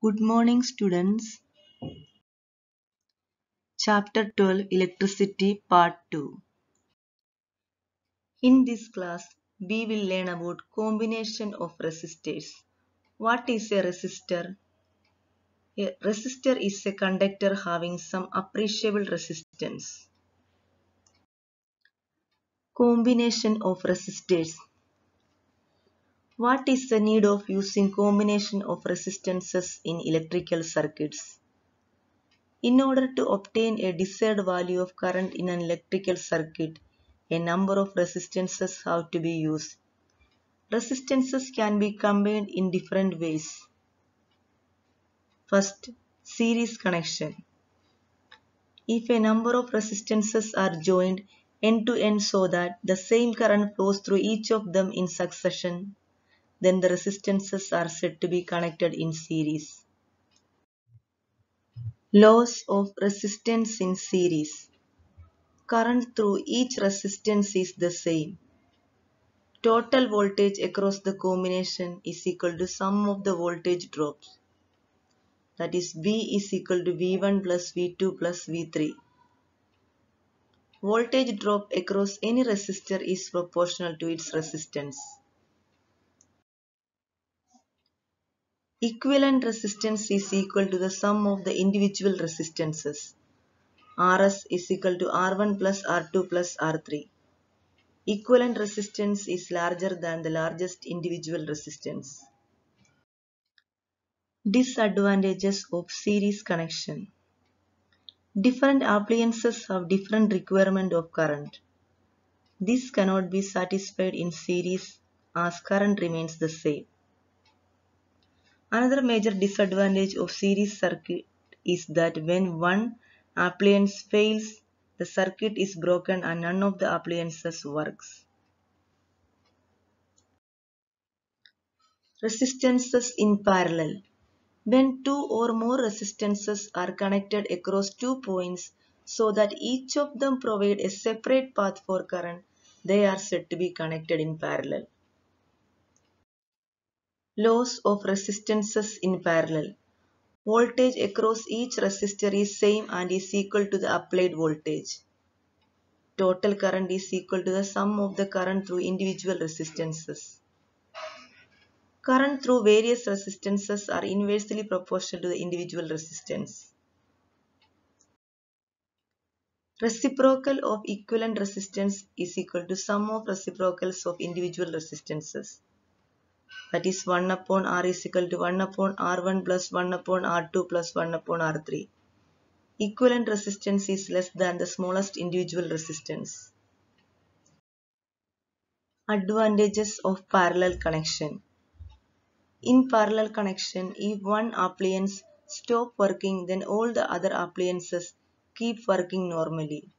Good morning, students. Chapter 12 Electricity Part 2. In this class, we will learn about combination of resistors. What is a resistor? A resistor is a conductor having some appreciable resistance. Combination of resistors. What is the need of using combination of resistances in electrical circuits? In order to obtain a desired value of current in an electrical circuit, a number of resistances have to be used. Resistances can be combined in different ways. First, series connection. If a number of resistances are joined end to end so that the same current flows through each of them in succession, then the resistances are said to be connected in series. Laws of resistance in series. Current through each resistance is the same. Total voltage across the combination is equal to sum of the voltage drops. That is V is equal to V1 plus V2 plus V3. Voltage drop across any resistor is proportional to its resistance. Equivalent resistance is equal to the sum of the individual resistances. Rs is equal to R1 plus R2 plus R3. Equivalent resistance is larger than the largest individual resistance. Disadvantages of series connection. Different appliances have different requirement of current. This cannot be satisfied in series as current remains the same. Another major disadvantage of series circuit is that when one appliance fails, the circuit is broken and none of the appliances works. Resistances in parallel. When two or more resistances are connected across 2 points so that each of them provide a separate path for current, they are said to be connected in parallel. Laws of resistances in parallel. Voltage across each resistor is same and is equal to the applied voltage. Total current is equal to the sum of the current through individual resistances. Current through various resistances are inversely proportional to the individual resistance. Reciprocal of equivalent resistance is equal to sum of reciprocals of individual resistances. That is 1 upon R is equal to 1 upon R1 plus 1 upon R2 plus 1 upon R3. Equivalent resistance is less than the smallest individual resistance. Advantages of parallel connection. In parallel connection, if one appliance stops working, then all the other appliances keep working normally.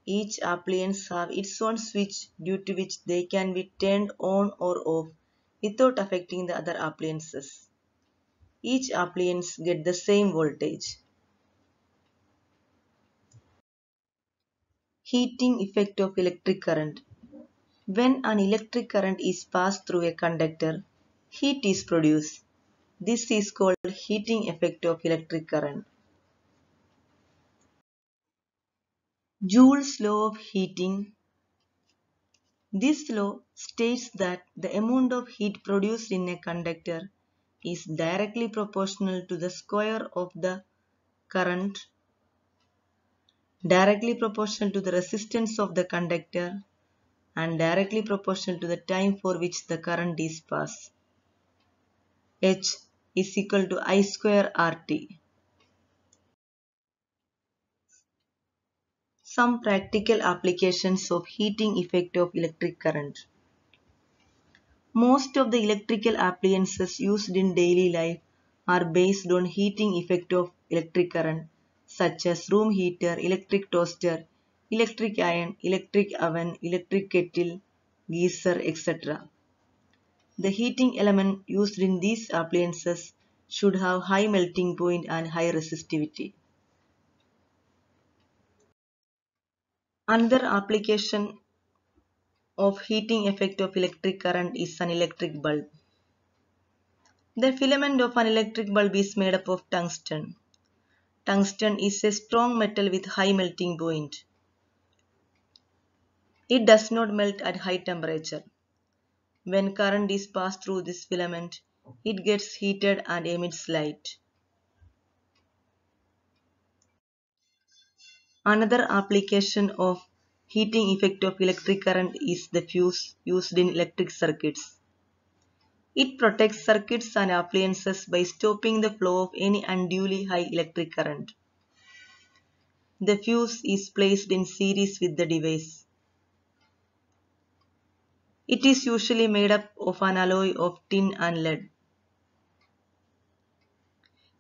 Each appliance has its own switch due to which they can be turned on or off without affecting the other appliances. Each appliance gets the same voltage. Heating effect of electric current. When an electric current is passed through a conductor, heat is produced. This is called heating effect of electric current. Joule's law of heating. This law states that the amount of heat produced in a conductor is directly proportional to the square of the current, directly proportional to the resistance of the conductor, and directly proportional to the time for which the current is passed. H is equal to I square RT. Some practical applications of heating effect of electric current. Most of the electrical appliances used in daily life are based on heating effect of electric current, such as room heater, electric toaster, electric iron, electric oven, electric kettle, geyser, etc. The heating element used in these appliances should have high melting point and high resistivity. Another application of heating effect of electric current is an electric bulb. The filament of an electric bulb is made up of tungsten. Tungsten is a strong metal with high melting point. It does not melt at high temperature. When current is passed through this filament, it gets heated and emits light. Another application of heating effect of electric current is the fuse used in electric circuits. It protects circuits and appliances by stopping the flow of any unduly high electric current. The fuse is placed in series with the device. It is usually made up of an alloy of tin and lead.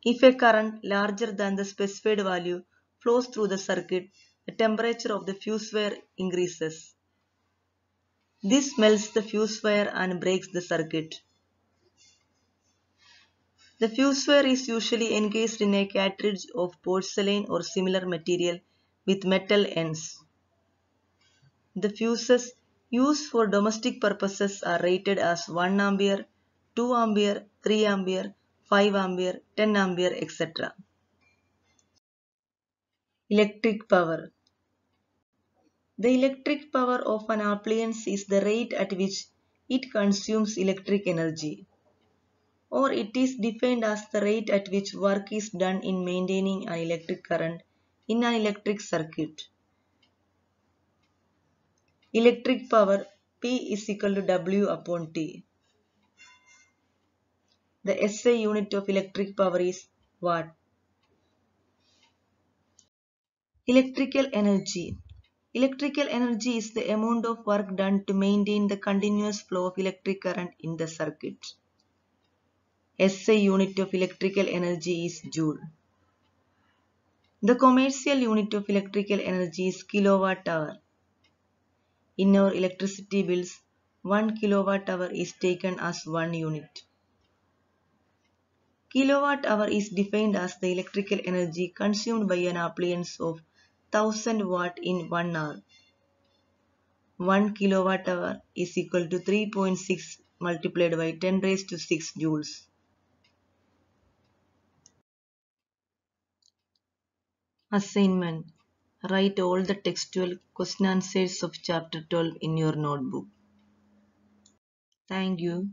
If a current larger than the specified value flows through the circuit, the temperature of the fuse wire increases. This melts the fuse wire and breaks the circuit. The fuse wire is usually encased in a cartridge of porcelain or similar material with metal ends. The fuses used for domestic purposes are rated as 1 ampere, 2 ampere, 3 ampere, 5 ampere, 10 ampere, etc. Electric power. The electric power of an appliance is the rate at which it consumes electric energy, or it is defined as the rate at which work is done in maintaining an electric current in an electric circuit. Electric power P is equal to W upon T. The SI unit of electric power is watt. Electrical energy. Electrical energy is the amount of work done to maintain the continuous flow of electric current in the circuit. SI unit of electrical energy is joule. The commercial unit of electrical energy is kilowatt hour. In our electricity bills, 1 kilowatt hour is taken as 1 unit. Kilowatt hour is defined as the electrical energy consumed by an appliance of 1000 watt in 1 hour. 1 kilowatt hour is equal to 3.6 multiplied by 10 raised to 6 joules. Assignment. Write all the textual question answers of chapter 12 in your notebook. Thank you.